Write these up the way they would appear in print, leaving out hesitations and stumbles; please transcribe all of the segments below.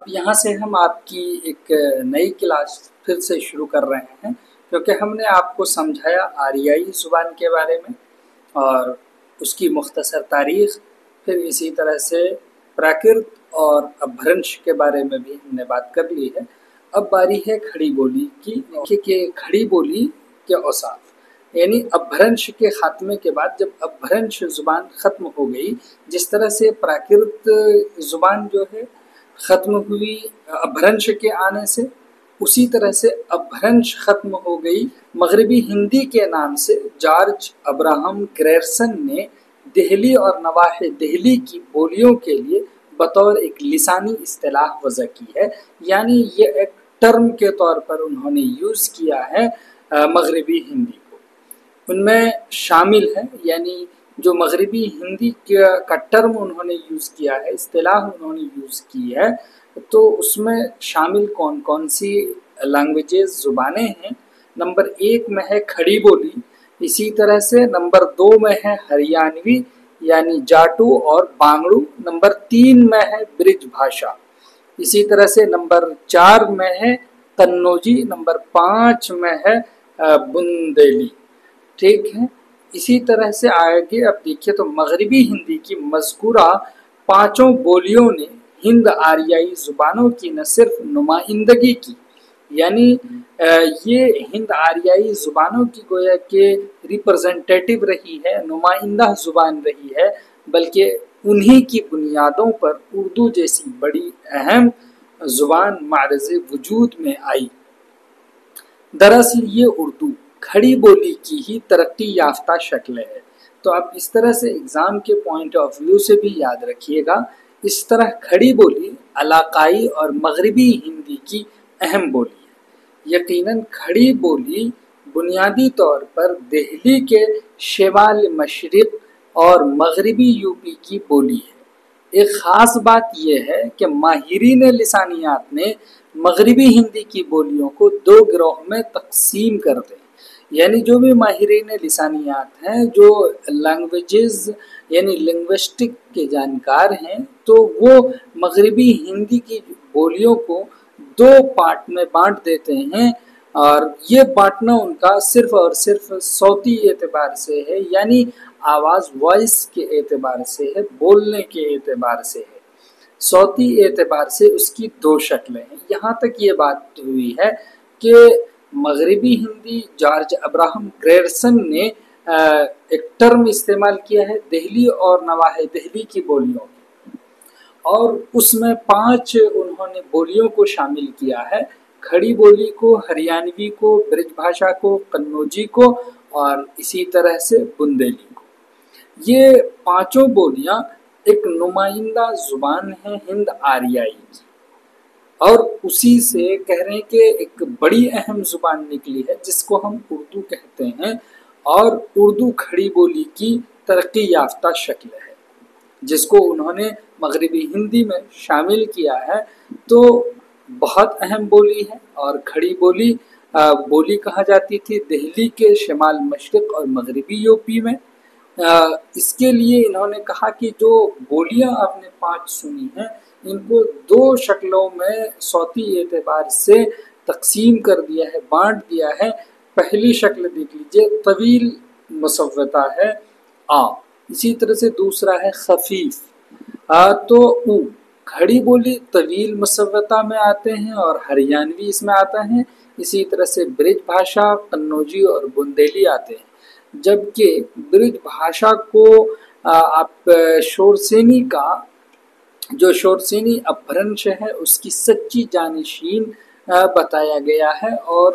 یہاں سے ہم آپ کی ایک نئی کلاس پھر سے شروع کر رہے ہیں، کیونکہ ہم نے آپ کو سمجھایا آریائی زبان کے بارے میں اور اس کی مختصر تاریخ، پھر اسی طرح سے پراکرت اور اپبھرنش کے بارے میں بھی ہم نے بات کر لی ہے۔ اب باری ہے کھڑی بولی کی کہ کھڑی بولی کے اوصاف، یعنی اپبھرنش کے خاتمے کے بعد جب اپبھرنش زبان ختم ہو گئی، جس طرح سے پراکرت زبان جو ہے ختم ہوئی اپبھرنش کے آنے سے، اسی طرح سے اپبھرنش ختم ہو گئی مغربی ہندی کے نام سے جارج ابراہم گریرسن نے دہلی اور نواحِ دہلی کی بولیوں کے لیے بطور ایک لسانی اصطلاح وضع کی ہے، یعنی یہ ایک ٹرم کے طور پر انہوں نے یوز کیا ہے مغربی ہندی کو۔ ان میں شامل ہے، یعنی جو مغربی ہندی کا ٹرم انہوں نے یوز کیا ہے، اصطلاح انہوں نے یوز کی ہے، تو اس میں شامل کون کون سی لینگویجز زبانیں ہیں۔ نمبر 1 میں ہے کھڑی بولی، اسی طرح سے نمبر 2 میں ہے ہریانوی یعنی جاٹو اور بانگڑو، نمبر 3 میں ہے برج بھاشا، اسی طرح سے نمبر 4 میں ہے قنوجی، نمبر 5 میں ہے بندیلی، ٹھیک ہے۔ اسی طرح سے آگے اب دیکھیے تو مغربی ہندی کی مذکورہ 5 بولیوں نے ہند آریائی زبانوں کی نہ صرف نمائندگی کی، یعنی یہ ہند آریائی زبانوں کی گویا کہ ریپرزنٹیٹیو رہی ہے، نمائندہ زبان رہی ہے، بلکہ انہی کی بنیادوں پر اردو جیسی بڑی اہم زبان معرض وجود میں آئی۔ دراصل یہ اردو کھڑی بولی کی ہی ترقی یافتہ شکل ہے۔ تو آپ اس طرح سے اگزام کے پوائنٹ آف ویو سے بھی یاد رکھیے گا، اس طرح کھڑی بولی علاقائی اور مغربی ہندی کی اہم بولی ہے۔ یقیناً کھڑی بولی بنیادی طور پر دہلی کے شمال مشرق اور مغربی یوپی کی بولی ہے۔ ایک خاص بات یہ ہے کہ ماہرین لسانیات نے مغربی ہندی کی بولیوں کو 2 گروہ میں تقسیم کر دیں، یعنی جو بھی ماہرین لسانیات ہیں، جو لینگویجز یعنی لنگوسٹک کے جانکار ہیں، تو وہ مغربی ہندی کی بولیوں کو 2 پارٹ میں بانٹ دیتے ہیں، اور یہ بانٹنا ان کا صرف اور صرف صوتی اعتبار سے ہے، یعنی آواز وائس کے اعتبار سے ہے، بولنے کے اعتبار سے ہے۔ صوتی اعتبار سے اس کی 2 شکلیں ہیں۔ یہاں تک یہ بات ہوئی ہے کہ مغربی ہندی جارج ابراہم گریرسن نے ایک ٹرم استعمال کیا ہے دہلی اور نواحِ دہلی کی بولیوں میں، اور اس میں 5 انہوں نے بولیوں کو شامل کیا ہے: کھڑی بولی کو، ہریانوی کو، برج بھاشا کو، قنوجی کو اور اسی طرح سے بندیلی کو۔ یہ 5 بولیاں ایک نمائندہ زبان ہیں ہند آریائی کی، اور اسی سے کہہ رہے ہیں کہ ایک بڑی اہم زبان نکلی ہے جس کو ہم اردو کہتے ہیں، اور اردو کھڑی بولی کی ترقی یافتہ شکل ہے جس کو انہوں نے مغربی ہندی میں شامل کیا ہے۔ تو بہت اہم بولی ہے، اور کھڑی بولی بولی کہا جاتی تھی دہلی کے شمال مشرق اور مغربی یوپی میں۔ اس کے لیے انہوں نے کہا کہ جو بولیاں آپ نے 5 سنی ہیں، ان کو 2 شکلوں میں صوتی اعتبار سے تقسیم کر دیا ہے، بانٹ دیا ہے۔ پہلی شکل دیکھ لیجئے، طویل مصوتہ ہے آ، اسی طرح سے دوسرا ہے خفیف تو او۔ کھڑی بولی طویل مصوتہ میں آتے ہیں اور ہریانوی اس میں آتا ہے، اسی طرح سے برج بھاشا، قنوجی اور بندیلی آتے ہیں، جبکہ برج بھاشا کو آپ شورسینی کا جو شورسینی اپبھرنش ہے اس کی سچی جانشین بتایا گیا ہے، اور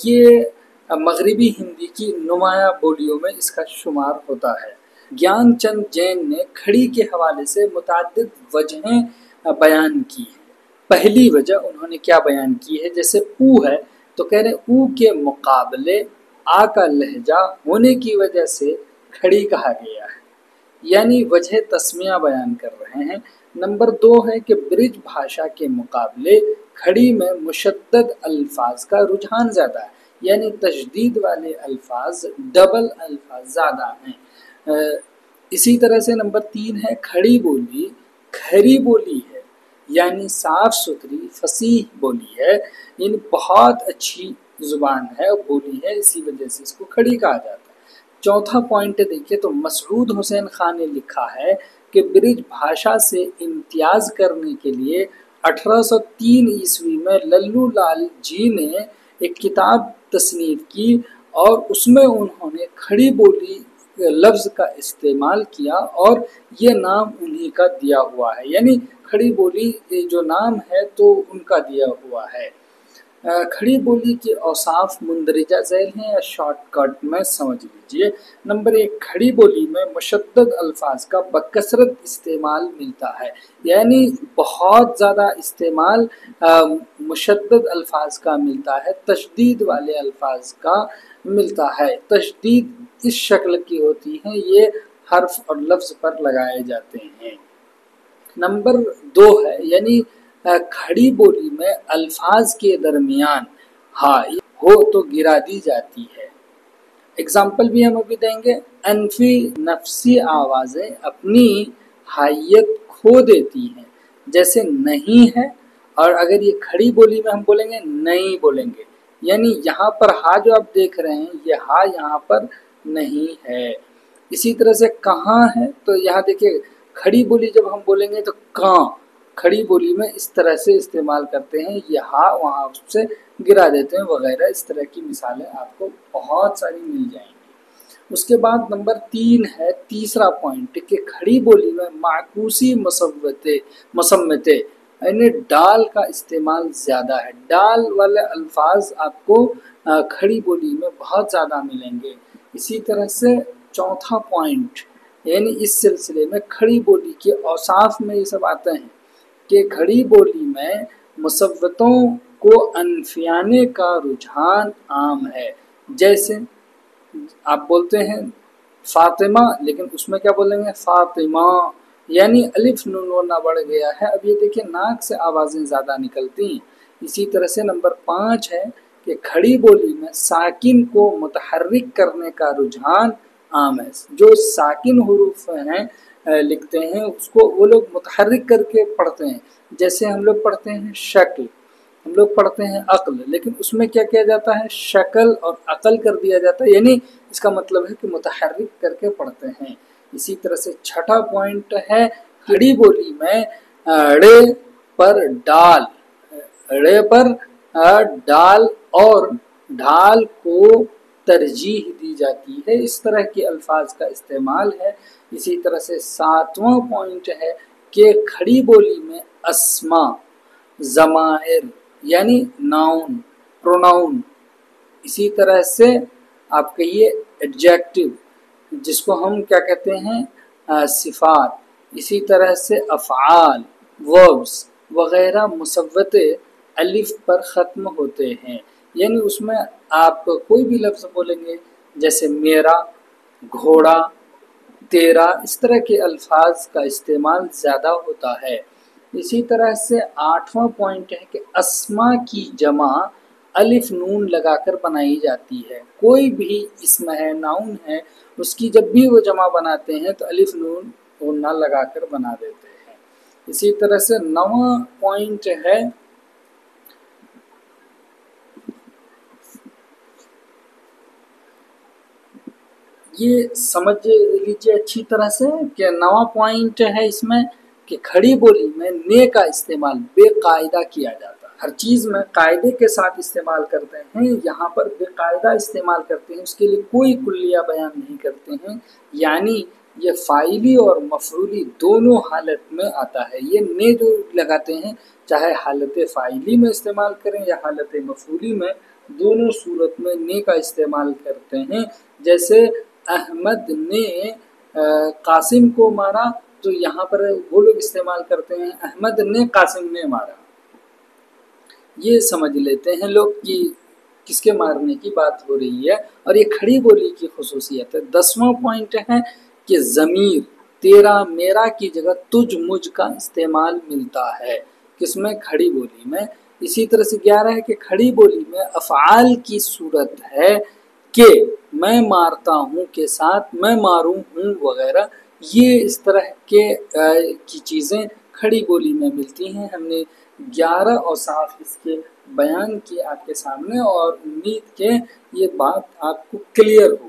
یہ مغربی ہندی کی نمایاں بولیوں میں اس کا شمار ہوتا ہے۔ گیان چند جین نے کھڑی کے حوالے سے متعدد وجہیں بیان کی ہیں۔ پہلی وجہ انہوں نے کیا بیان کی ہے، جیسے او ہے تو کہہ رہے ہیں او کے مقابلے آ کا لہجہ ہونے کی وجہ سے کھڑی کہا گیا ہے، یعنی وجہ تسمیہ بیان کر رہے ہیں۔ نمبر 2 ہے کہ برج بھاشا کے مقابلے کھڑی میں مشدد الفاظ کا رجحان زیادہ ہے، یعنی تشدید والے الفاظ، ڈبل الفاظ زیادہ ہیں۔ اسی طرح سے نمبر 3 ہے کھڑی بولی کھری بولی ہے، यानी साफ सुथरी फसीह बोली है, यानी बहुत अच्छी जुबान है और बोली है, इसी वजह से इसको खड़ी कहा जाता है। चौथा पॉइंट देखिए तो मसऊद हुसैन खान ने लिखा है कि ब्रिज भाषा से इम्तियाज करने के लिए 1803 ईस्वी में लल्लू लाल जी ने एक किताब तसनीफ की और उसमें उन्होंने खड़ी बोली लफ्ज़ का इस्तेमाल किया और ये नाम उन्हीं का दिया हुआ है, यानी खड़ी बोली जो नाम है तो उनका दिया हुआ है। खड़ी बोली के औसाफ मुंदरजा झैल हैं या शॉर्टकट में समझ लीजिए। नंबर 1, खड़ी बोली में मुशद्दद अल्फाज का बकसरत इस्तेमाल मिलता है, यानी बहुत ज़्यादा इस्तेमाल मुशद्दद अल्फाज का मिलता है, तशदीद वाले अल्फाज का मिलता है। तशदीद इस शक्ल की होती है, ये हर्फ और लफ्ज़ पर लगाए जाते हैं। नंबर 2 है, यानी खड़ी बोली में अल्फाज के दरमियान हाई हो तो गिरा दी जाती है। एग्जाम्पल भी हम अभी देंगे। अनफी नफसी आवाज़ें अपनी हाइयत खो देती हैं, जैसे नहीं है, और अगर ये खड़ी बोली में हम बोलेंगे नहीं बोलेंगे, यानी यहाँ पर हा जो आप देख रहे हैं ये हा यहाँ पर नहीं है। इसी तरह से कहाँ है, तो यहाँ देखिए खड़ी बोली जब हम बोलेंगे तो कां, खड़ी बोली में इस तरह से इस्तेमाल करते हैं, ये हा वहाँ उससे गिरा देते हैं वगैरह। इस तरह की मिसालें आपको बहुत सारी मिल जाएंगी। उसके बाद नंबर 3 है, तीसरा पॉइंट कि खड़ी बोली में माकूसी मसम्मते यानी डाल का इस्तेमाल ज़्यादा है। डाल वाले अल्फाज आपको खड़ी बोली में बहुत ज़्यादा मिलेंगे। इसी तरह से चौथा पॉइंट, यानी इस सिलसिले में खड़ी बोली के औसाफ में ये सब आते हैं कि खड़ी बोली में मुसव्वतों को अनफियाने का रुझान आम है। जैसे आप बोलते हैं फातिमा, लेकिन उसमें क्या बोलेंगे फातिमा, यानी अलिफ नून वरना बढ़ गया है। अब ये देखिए नाक से आवाज़ें ज़्यादा निकलती हैं। इसी तरह से नंबर 5 है कि खड़ी बोली में साकिन को मुतहर्रिक करने का रुझान आम है। जो साकिन हुरूफ हैं लिखते हैं उसको वो लोग मुतहर्रिक करके पढ़ते हैं। जैसे हम लोग पढ़ते हैं शक्ल, हम लोग पढ़ते हैं अक्ल, लेकिन उसमें क्या किया जाता है शक्ल और अकल कर दिया जाता है, यानी इसका मतलब है कि मुतहर्रिक करके पढ़ते हैं। इसी तरह से छठा पॉइंट है, खड़ी बोली में ड़े पर डाल, ड़े पर डाल और ढाल को तरजीह दी जाती है। इस तरह के अल्फाज का इस्तेमाल है। इसी तरह से 7वां पॉइंट है कि खड़ी बोली में अस्मा, ज़माइर यानी नाउन, प्रोनाउन, इसी तरह से आप कहिए एडजेक्टिव जिसको हम क्या कहते हैं सिफात, इसी तरह से अफ़आल, वर्ब्स वगैरह मुसव्वते अलिफ पर ख़त्म होते हैं। यानी उसमें आप कोई भी लफ्ज़ बोलेंगे जैसे मेरा, घोड़ा, तेरा, इस तरह के अल्फाज का इस्तेमाल ज़्यादा होता है। इसी तरह से 8वां पॉइंट है कि अस्मा की जमा अलिफ नून लगाकर बनाई जाती है। कोई भी इसम है, नाउन है, उसकी जब भी वो जमा बनाते हैं तो अलिफ नून वो ना लगाकर बना देते हैं। इसी तरह से 9वां पॉइंट है ये समझ लीजिए अच्छी तरह से कि 9वां पॉइंट है इसमें कि खड़ी बोली में ने का इस्तेमाल बेकायदा किया जाता है। हर चीज़ में कायदे के साथ इस्तेमाल करते हैं, यहाँ पर बेकायदा इस्तेमाल करते हैं, उसके लिए कोई कुल्लिया बयान नहीं करते हैं। यानी ये फ़ाइली और मफ़रूली दोनों हालत में आता है। ये ने जो लगाते हैं चाहे हालत फ़ाइली में इस्तेमाल करें या हालत मफ़रूली में, दोनों सूरत में ने का इस्तेमाल करते हैं। जैसे अहमद ने कासिम को मारा, तो यहाँ पर वो लोग इस्तेमाल करते हैं अहमद ने कासिम ने मारा। ये समझ लेते हैं लोग कि किसके मारने की बात हो रही है, और ये खड़ी बोली की खुसूसियत है। 10वां पॉइंट है कि ज़मीर तेरा मेरा की जगह तुझ मुझ का इस्तेमाल मिलता है, किसमें खड़ी बोली में। इसी तरह से 11 है कि खड़ी बोली में अफ़आल की सूरत है कि मैं मारता हूँ के साथ मैं मारूँ हूँ वगैरह, ये इस तरह के की चीज़ें کھڑی بولی میں ملتی ہیں۔ ہم نے 11 اوصاف اس کے بیان کیے آپ کے سامنے، اور امید کہ یہ بات آپ کو کلیئر ہو۔